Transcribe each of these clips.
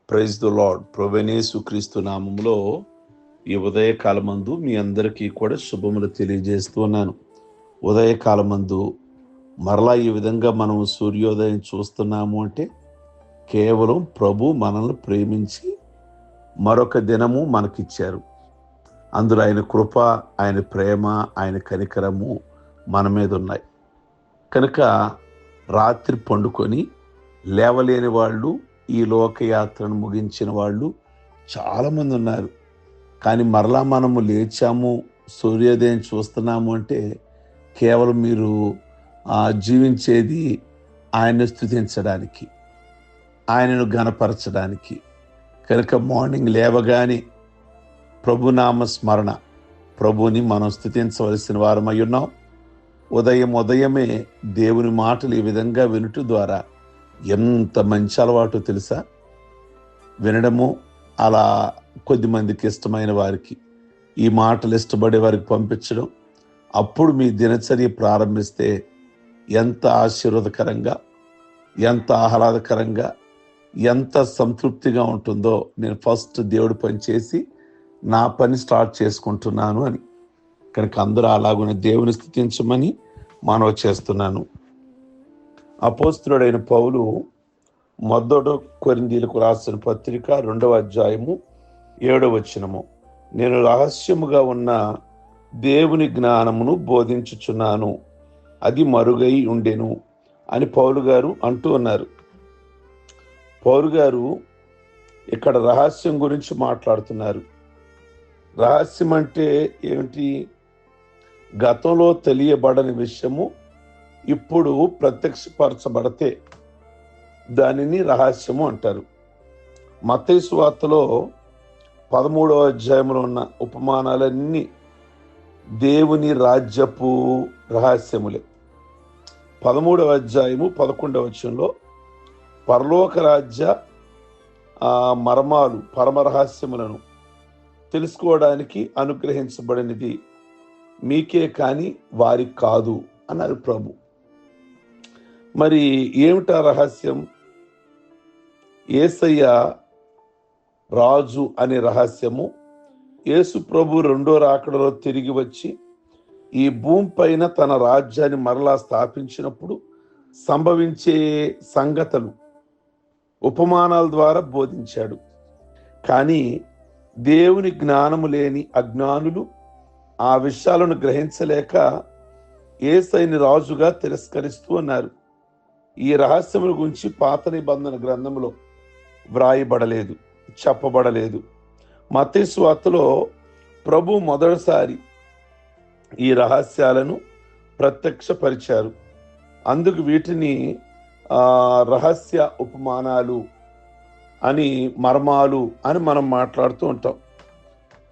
Praise the lord. ప్రభువైన యేసుక్రీస్తు నామములో ఈ ఉదయకాలమందు మీ అందరికీ కూడా శుభములు తెలియజేస్తూ ఉన్నాను. ఉదయకాలమందు మరలా ఈ విధంగా మనం సూర్యోదయం చూస్తున్నాము అంటే కేవలం ప్రభు మనల్ని ప్రేమించి మరొక దినము మనకిచ్చారు. అందులో ఆయన కృప, ఆయన ప్రేమ, ఆయన కనికరము మన మీద ఉన్నాయి. కనుక రాత్రి పండుకొని లేవలేని వాళ్ళు, ఈ లోకయాత్రను ముగించిన వాళ్ళు చాలామంది ఉన్నారు. కానీ మరలా మనము లేచాము, సూర్యోదయం చూస్తున్నాము అంటే కేవలం మీరు జీవించేది ఆయన్ని స్తుతించడానికి, ఆయనను ఘనపరచడానికి. కనుక మార్నింగ్ లేవగానే ప్రభునామ స్మరణ, ప్రభుని మనం స్తుతించవలసిన వారమై ఉన్నాం. ఉదయమే దేవుని మాటలు ఈ విధంగా వినుట ద్వారా ఎంత మంచి అలవాటు తెలుసా. వినడము, అలా కొద్దిమందికి ఇష్టమైన వారికి, ఈ మాటలు ఇష్టపడే వారికి పంపించడం, అప్పుడు మీ దినచర్య ప్రారంభిస్తే ఎంత ఆశీర్వాదకరంగా, ఎంత ఆహ్లాదకరంగా, ఎంత సంతృప్తిగా ఉంటుందో. నేను ఫస్ట్ దేవుడి పని చేసి నా పని స్టార్ట్ చేసుకుంటున్నాను అని. కనుక అందరూ అలాగున్న దేవుని స్తుతించమని మనవి చేస్తున్నాను. అపోస్తలుడైన పౌలు మొదటి కొరింథీయులకు రాసిన పత్రిక 2వ అధ్యాయము 7వ వచనము, నేను రహస్యముగా ఉన్న దేవుని జ్ఞానమును బోధించుచున్నాను, అది మరుగై ఉండెను అని పౌలు గారు అంటూ ఉన్నారు. పౌలు గారు ఇక్కడ రహస్యం గురించి మాట్లాడుతున్నారు. రహస్యం అంటే ఏమిటి? గతంలో తెలియబడని విషయము ఇప్పుడు ప్రత్యక్షపరచబడితే దానిని రహస్యము అంటారు. మత్తయి సువార్తలో 13వ అధ్యాయంలో ఉన్న ఉపమానాలన్నీ దేవుని రాజ్యపు రహస్యములే. 13వ అధ్యాయము 11వ వచనంలో పరలోక రాజ్య మర్మాలు, పరమరహస్యములను తెలుసుకోవడానికి అనుగ్రహించబడినది మీకే కానీ వారికి కాదు అన్నారు ప్రభు. మరి ఏమిటా రహస్యం? యేసయ్య రాజు అనే రహస్యము, యేసు ప్రభు రెండో రాకడలో తిరిగి వచ్చి ఈ భూమి పైన తన రాజ్యాన్ని మరలా స్థాపించినప్పుడు సంభవించే సంగతులు ఉపమానాల ద్వారా బోధించాడు. కానీ దేవుని జ్ఞానము లేని అజ్ఞానులు ఆ విషయాలను గ్రహించలేక యేసయ్యని రాజుగా తిరస్కరిస్తూ ఉన్నారు. ఈ రహస్యముల గురించి పాత నిబంధన గ్రంథంలో వ్రాయబడలేదు, చెప్పబడలేదు. మత్తయి సువార్తలో ప్రభు మొదటిసారి ఈ రహస్యాలను ప్రత్యక్షపరిచారు. అందుకు వీటిని రహస్య ఉపమానాలు అని, మర్మాలు అని మనం మాట్లాడుతూ ఉంటాం.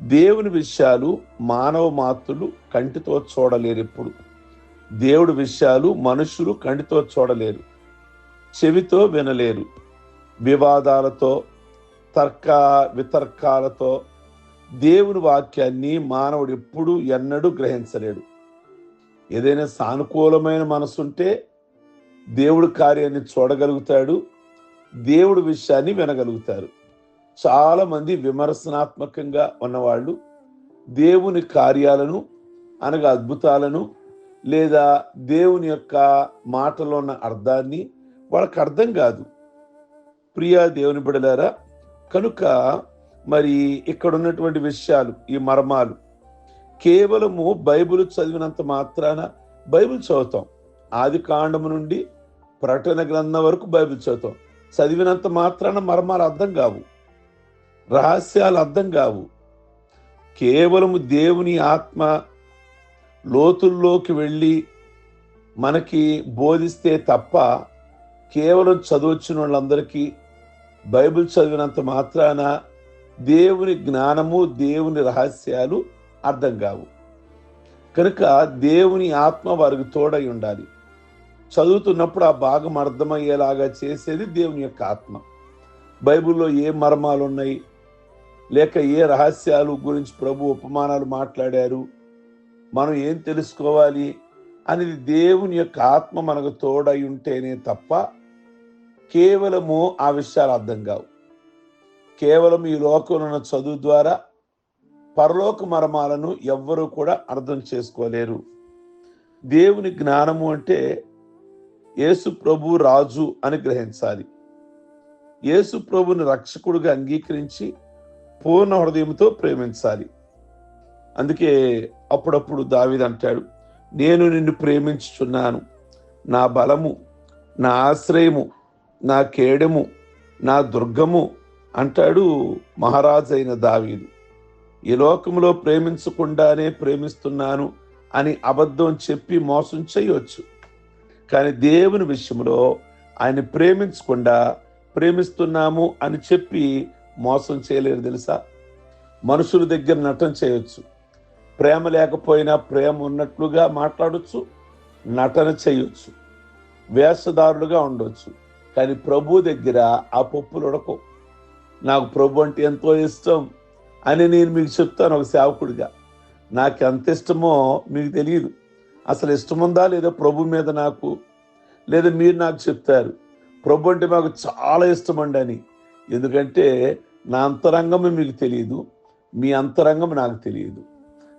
దేవుని విషయాలు మానవ మాతృలు కంటితో చూడలేరు. ఎప్పుడు దేవుడి విషయాలు మనుషులు కంటితో చూడలేరు, చెవితో వినలేరు. వివాదాలతో, వితర్కాలతో దేవుని వాక్యాన్ని మానవుడు ఎప్పుడు ఎన్నడూ గ్రహించలేడు. ఏదైనా సానుకూలమైన మనసుంటే దేవుడి కార్యాన్ని చూడగలుగుతాడు, దేవుడి విషయాన్ని వినగలుగుతారు. చాలా మంది విమర్శనాత్మకంగా ఉన్నవాళ్ళు దేవుని కార్యాలను అనగా అద్భుతాలను, లేదా దేవుని యొక్క మాటలో ఉన్న అర్థాన్ని వాళ్ళకి అర్థం కాదు. ప్రియా దేవుని బిడ్డలారా, కనుక మరి ఇక్కడ ఉన్నటువంటి విషయాలు, ఈ మర్మాలు కేవలము బైబిల్ చదివినంత మాత్రాన, బైబిల్ చదువుతాం, ఆది కాండము నుండి ప్రకటన గ్రంథం వరకు బైబిల్ చదువుతాం, చదివినంత మాత్రాన మర్మాలు అర్థం కావు, రహస్యాలు అర్థం కావు. కేవలము దేవుని ఆత్మ లోతుల్లోకి వెళ్ళి మనకి బోధిస్తే తప్ప, కేవలం చదవచ్చిన వాళ్ళందరికీ బైబిల్ చదివినంత మాత్రాన దేవుని జ్ఞానము, దేవుని రహస్యాలు అర్థం కావు. కనుక దేవుని ఆత్మ వారికి తోడై ఉండాలి. చదువుతున్నప్పుడు ఆ భాగం అర్థమయ్యేలాగా చేసేది దేవుని యొక్క ఆత్మ. బైబిల్లో ఏ మర్మాలు ఉన్నాయి, లేక ఏ రహస్యాలు గురించి ప్రభు ఉపమానాలు మాట్లాడారు, మనం ఏం తెలుసుకోవాలి అనేది దేవుని యొక్క ఆత్మ మనకు తోడై ఉంటేనే తప్ప కేవలము ఆ విషయాలు అర్థం కావు. కేవలం ఈ లోకంలో ఉన్న చదువు ద్వారా పరలోక మర్మాలను ఎవ్వరూ కూడా అర్థం చేసుకోలేరు. దేవుని జ్ఞానము అంటే యేసు ప్రభు రాజు అని గ్రహించాలి. యేసు ప్రభుని రక్షకుడిగా అంగీకరించి పూర్ణ హృదయంతో ప్రేమించాలి. అందుకే అప్పుడప్పుడు దావీదు అంటాడు, నేను నిన్ను ప్రేమించుచున్నాను, నా బలము, నా ఆశ్రయము, నా కేడము, నా దుర్గము అంటాడు మహారాజు అయిన దావీదు. ఈ లోకంలో ప్రేమించకుండానే ప్రేమిస్తున్నాను అని అబద్ధం చెప్పి మోసం చేయవచ్చు. కానీ దేవుని విషయంలో ఆయన ప్రేమించకుండా ప్రేమిస్తున్నాము అని చెప్పి మోసం చేయలేరు తెలుసా. మనుషుల దగ్గర నటన చేయొచ్చు, ప్రేమ లేకపోయినా ప్రేమ ఉన్నట్లుగా మాట్లాడొచ్చు, నటన చేయొచ్చు, వేషధారులుగా ఉండొచ్చు. కానీ ప్రభు దగ్గర ఆ పప్పులు ఉడకవు. నాకు ప్రభు అంటే ఎంతో ఇష్టం అని నేను మీకు చెప్తాను ఒక సేవకుడిగా. నాకు ఎంత ఇష్టమో మీకు తెలియదు. అసలు ఇష్టముందా లేదా ప్రభు మీద నాకు? లేదా మీరు నాకు చెప్తారు ప్రభు అంటే మాకు చాలా ఇష్టమండి అని. ఎందుకంటే నా అంతరంగమే మీకు తెలియదు, మీ అంతరంగం నాకు తెలియదు.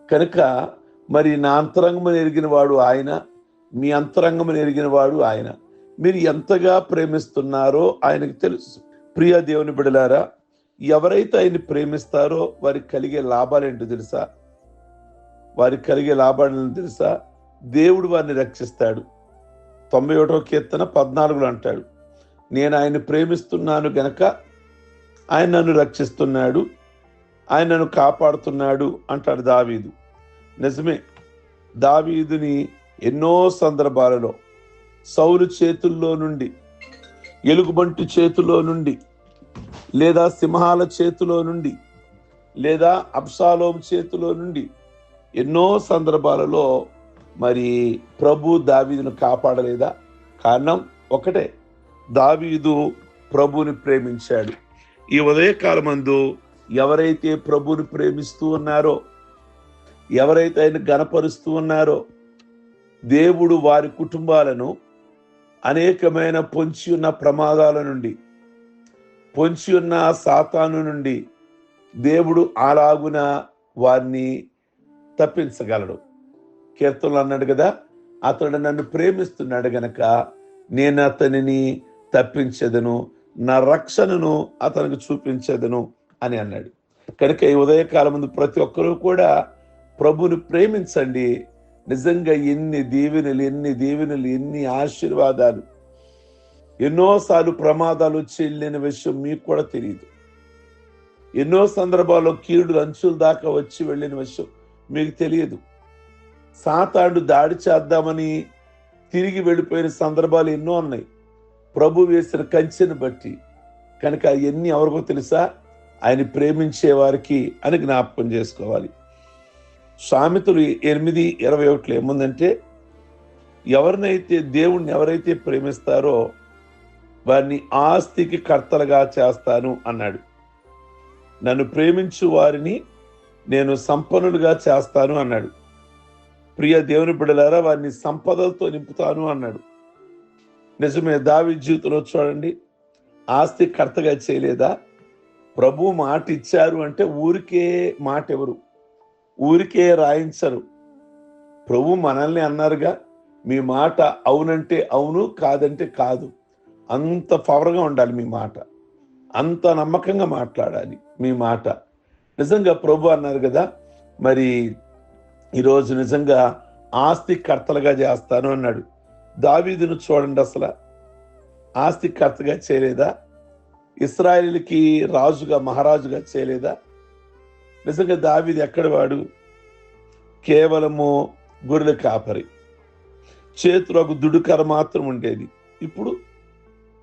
కనుక మరి నా అంతరంగం ఎరిగిన వాడు ఆయన, మీ అంతరంగం ఎరిగిన వాడు ఆయన. మీరు ఎంతగా ప్రేమిస్తున్నారో ఆయనకు తెలుసు. ప్రియ దేవుని బిడ్డలారా, ఎవరైతే ఆయన్ని ప్రేమిస్తారో వారికి కలిగే లాభాలేంటో తెలుసా? వారికి కలిగే లాభాలను తెలుసా? దేవుడు వారిని రక్షిస్తాడు. 91వ కీర్తన 14లో అంటాడు, నేను ఆయన్ని ప్రేమిస్తున్నాను గనక ఆయన నన్ను రక్షిస్తున్నాడు, ఆయన నన్ను కాపాడుతున్నాడు అంటాడు దావీదు. నిజమే, దావీదుని ఎన్నో సందర్భాలలో సౌలు చేతుల్లో నుండి, ఎలుగుబంటి చేతిలో నుండి, లేదా సింహాల చేతిలో నుండి, లేదా అబ్షాలోము చేతిలో నుండి ఎన్నో సందర్భాలలో మరి ప్రభు దావీదును కాపాడలేదా? కారణం ఒకటే, దావీదు ప్రభుని ప్రేమించాడు. ఈ ఉదయకాలమందు ఎవరైతే ప్రభుని ప్రేమిస్తూ ఉన్నారో, ఎవరైతే ఆయన గణపరుస్తూ ఉన్నారో, దేవుడు వారి కుటుంబాలను అనేకమైన పొంచి ఉన్న ప్రమాదాల నుండి, పొంచి ఉన్న సాతాను నుండి దేవుడు అలాగున వారిని తప్పించగలడు. కీర్తనలు అన్నాడు కదా, అతడు నన్ను ప్రేమిస్తున్నాడు గనక నేను అతనిని తప్పించేదను, నా రక్షణను అతనికి చూపించేదను అని అన్నాడు. కనుక ఈ ఉదయకాలం ముందు ప్రతి ఒక్కరూ కూడా ప్రభుని ప్రేమించండి. నిజంగా ఎన్ని దీవెనలు, ఎన్ని దీవెనలు, ఎన్ని ఆశీర్వాదాలు, ఎన్నోసార్లు ప్రమాదాలు వచ్చి వెళ్ళిన విషయం మీకు కూడా తెలియదు. ఎన్నో సందర్భాల్లో కీడు అంచుల దాకా వచ్చి వెళ్ళిన విషయం మీకు తెలియదు. సాతాను దాడి చేద్దామని తిరిగి వెళ్ళిపోయిన సందర్భాలు ఎన్నో ఉన్నాయి ప్రభు వేసిన కంచెను బట్టి. కనుక అవన్నీ ఎవరికో తెలుసా? ఆయన ప్రేమించే వారికి అని జ్ఞాపకం చేసుకోవాలి. సామెతలు 8:21 ఏముందంటే, ఎవరినైతే దేవుణ్ణి ఎవరైతే ప్రేమిస్తారో వారిని ఆస్తికి కర్తలుగా చేస్తాను అన్నాడు. నన్ను ప్రేమించు వారిని నేను సంపన్నులుగా చేస్తాను అన్నాడు. ప్రియ దేవుని బిడ్డలారా, వారిని సంపదలతో నింపుతాను అన్నాడు. నిజమే, దావీదు జీవితంలో చూడండి, ఆస్తి కర్తగా చేయలేదా? ప్రభు మాట ఇచ్చారు అంటే ఊరికే మాట ఎవరు, ఊరికే రాయించరు. ప్రభు మనల్ని అన్నారుగా, మీ మాట అవునంటే అవును, కాదంటే కాదు. అంత పవర్గా ఉండాలి మీ మాట, అంత నమ్మకంగా మాట్లాడాలి మీ మాట. నిజంగా ప్రభు అన్నారు కదా, మరి ఈరోజు నిజంగా ఆస్తి కర్తలుగా చేస్తాను అన్నాడు. దావీదును చూడండి, అసలు ఆస్తి కర్తగా చేయలేదా? ఇశ్రాయేలుకి రాజుగా, మహారాజుగా చేయలేదా? నిజంగా దావీదు ఎక్కడి వాడు? కేవలము గొర్రెల కాపరి, చేతిలో ఒక దుడుకర మాత్రం ఉండేది. ఇప్పుడు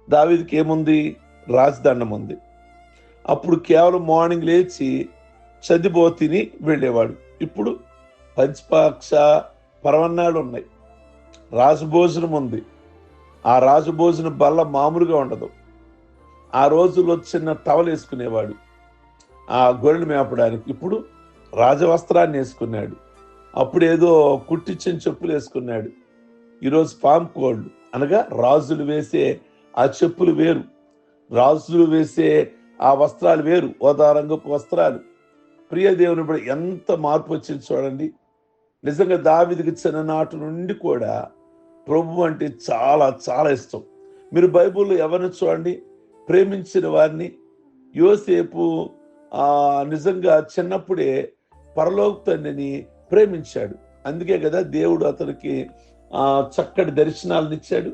దావీదుకి ఏముంది? రాజదండం ఉంది. అప్పుడు కేవలం మార్నింగ్ లేచి చదిబో తిని వెళ్ళేవాడు. ఇప్పుడు పంచపక్ష పరవన్నాడు ఉన్నాయి, రాజభోజనం ఉంది. ఆ రాజభోజనం బల్ల మామూలుగా ఉండదు. ఆ రోజుల్లో చిన్న టవల్ వేసుకునేవాడు ఆ గొర్రెలు మేపడానికి. ఇప్పుడు రాజవస్త్రాన్ని వేసుకున్నాడు. అప్పుడు ఏదో కుట్టించిన చెప్పులు వేసుకున్నాడు. ఈరోజు పామ్ కోల్డ్ అనగా రాజులు వేసే ఆ చెప్పులు వేరు, రాజులు వేసే ఆ వస్త్రాలు వేరు, ఓదారంగపు వస్త్రాలు. ప్రియ దేవుని బిడ్డ, ఎంత మార్పు వచ్చింది చూడండి. నిజంగా దావీదుకి చిన్ననాటి నుండి కూడా ప్రభు అంటే చాలా చాలా ఇష్టం. మీరు బైబిల్లో ఎవరిని చూడండి, ప్రేమించిన వారిని. యోసేపు నిజంగా చిన్నప్పుడే పరలోక తండ్రిని ప్రేమించాడు. అందుకే కదా దేవుడు అతనికి చక్కటి దర్శనాలను ఇచ్చాడు,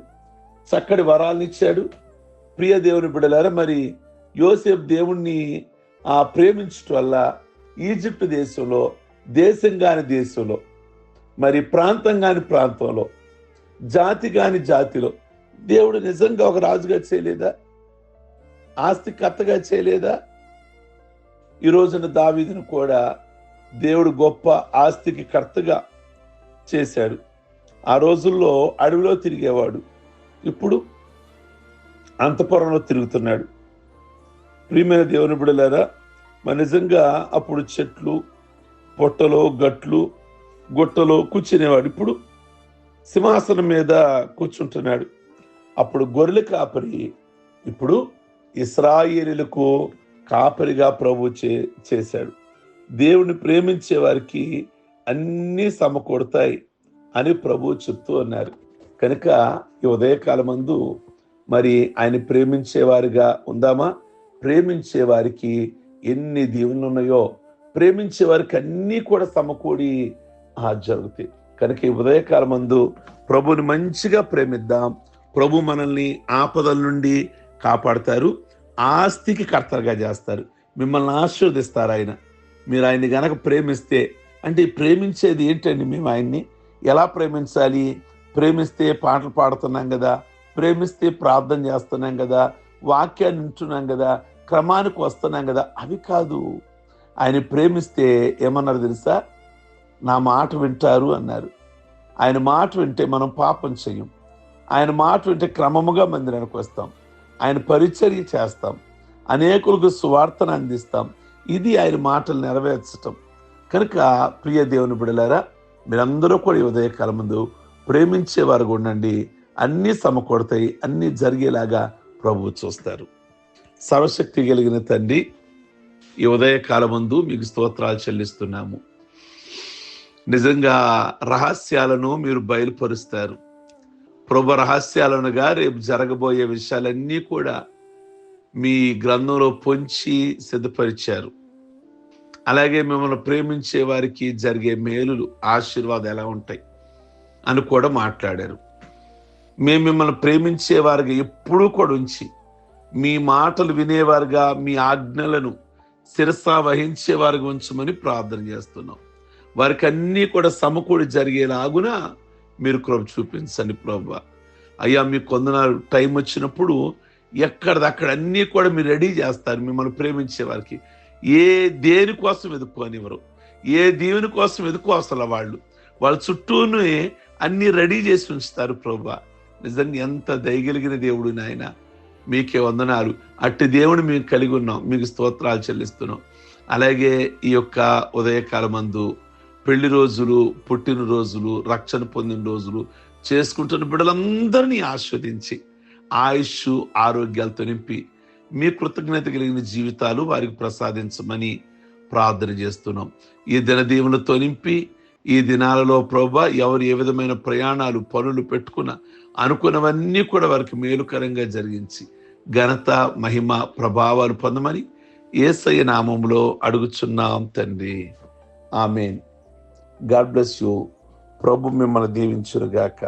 చక్కటి వరాలను ఇచ్చాడు. ప్రియ దేవుని బిడ్డలారా, మరి యోసేపు దేవుణ్ణి ప్రేమించటం వల్ల ఈజిప్ట్ దేశంలో, దేశం కాని దేశంలో, మరి ప్రాంతం కాని ప్రాంతంలో, జాతి కాని జాతిలో దేవుడు నిజంగా ఒక రాజుగా చేయలేదా? ఆస్తికర్తగా చేయలేదా? ఈ రోజున దావీదును కూడా దేవుడు గొప్ప ఆస్తికి కర్తగా చేశాడు. ఆ రోజుల్లో అడవిలో తిరిగేవాడు, ఇప్పుడు అంతఃపురంలో తిరుగుతున్నాడు. ప్రియమైన దేవుని బిడ్డలారా, మరి నిజంగా అప్పుడు చెట్లు, పొట్టలో, గట్లు, గుట్టలో కూర్చునేవాడు, ఇప్పుడు సింహాసనం మీద కూర్చుంటున్నాడు. అప్పుడు గొర్రెల కాపరి, ఇప్పుడు ఇశ్రాయేలీయులకు కాపరిగా ప్రభు చేశాడు. దేవుని ప్రేమించే వారికి అన్నీ సమకూడతాయి అని ప్రభు చెప్తూ ఉన్నారు. కనుక ఈ ఉదయకాలమందు మరి ఆయన ప్రేమించేవారిగా ఉందామా? ప్రేమించే వారికి ఎన్ని దీవెనలు ఉన్నాయో, ప్రేమించే వారికి అన్నీ కూడా సమకూడి జరుగుతాయి. కనుక ఈ ఉదయకాలమందు ప్రభుని మంచిగా ప్రేమిద్దాం. ప్రభు మనల్ని ఆపదల నుండి కాపాడతారు, ఆస్తికి కర్తగా చేస్తారు, మిమ్మల్ని ఆశీర్వదిస్తారు ఆయన. మీరు ఆయన్ని గనక ప్రేమిస్తే, అంటే ప్రేమించేది ఏంటండి? మేము ఆయన్ని ఎలా ప్రేమించాలి? ప్రేమిస్తే పాటలు పాడుతున్నాం కదా, ప్రేమిస్తే ప్రార్థన చేస్తున్నాం కదా, వాక్యాన్ని వింటున్నాం కదా, క్రమానికి వస్తున్నాం కదా, అవి కాదు. ఆయన ప్రేమిస్తే ఏమన్నారు తెలుసా? నా మాట వింటారు అన్నారు. ఆయన మాట వింటే మనం పాపం చెయ్యం. ఆయన మాట వింటే క్రమముగా మందిరానికి వస్తాం, ఆయన పరిచర్య చేస్తాం, అనేకులకు సువార్తను అందిస్తాం. ఇది ఆయన మాటలు నెరవేర్చటం. కనుక ప్రియ దేవుని బిడ్డలారా, మీరందరూ కూడా ఈ ఉదయకాలం ముందు ప్రేమించేవారు ఉండండి. అన్నీ సమకూడతాయి, అన్నీ జరిగేలాగా ప్రభువు చూస్తారు. సర్వశక్తి కలిగిన తండ్రి, ఈ ఉదయకాలం ముందు మీకు స్తోత్రాలు చెల్లిస్తున్నాము. నిజంగా రహస్యాలను మీరు బయలుపరుస్తారు ప్రభు. రహస్యాలనుగా రేపు జరగబోయే విషయాలన్నీ కూడా మీ గ్రంథంలో పొంచి సిద్ధపరిచారు. అలాగే మిమ్మల్ని ప్రేమించే వారికి జరిగే మేలులు, ఆశీర్వాదాలు ఎలా ఉంటాయి అని కూడా మాట్లాడారు. మేము మిమ్మల్ని ప్రేమించే వారిగా ఎప్పుడూ కూడా ఉంచి, మీ మాటలు వినేవారుగా, మీ ఆజ్ఞలను శిరసా వహించే వారిగా ఉంచమని ప్రార్థన చేస్తున్నాం. వారికి అన్నీ కూడా సమకూడి జరిగేలాగున మీరు కృప చూపించండి ప్రభు. అయ్యా, మీకు కొందనాలు టైం వచ్చినప్పుడు ఎక్కడదక్కడ అన్నీ కూడా మీరు రెడీ చేస్తారు. మిమ్మల్ని ప్రేమించే వారికి ఏ దేనికోసం వెతుక్కోనివ్వరు, ఏ దీవెని కోసం వెతుక్కోసల వాళ్ళ చుట్టూనే అన్ని రెడీ చేసి ఉంచుతారు ప్రభు. నిజంగా ఎంత దయగలిగిన దేవుడు నాయన, మీకే వందనాలు. అట్టి దేవుని మేము కలిగి ఉన్నాం, మీకు స్తోత్రాలు చెల్లిస్తున్నాం. అలాగే ఈ యొక్క ఉదయకాలమందు పెళ్లి రోజులు, పుట్టినరోజులు, రక్షణ పొందిన రోజులు చేసుకుంటున్న బిడ్డలందరినీ ఆస్వాదించి ఆయుష్, ఆరోగ్యాలతో నింపి మీ కృతజ్ఞత కలిగిన జీవితాలు వారికి ప్రసాదించమని ప్రార్థన చేస్తున్నాం. ఈ దినదీవులతో నింపి ఈ దినాలలో ప్రభువా, ఎవరు ఏ విధమైన ప్రయాణాలు, పనులు పెట్టుకున్న అనుకున్నవన్నీ కూడా వారికి మేలుకరంగా జరిగించి ఘనత, మహిమ, ప్రభావాలు పొందమని యేసయ్య నామములో అడుగుచున్నాం తండ్రి. ఆమేన్. God bless you. ప్రభు మిమ్మల్ని దీవించును గాక.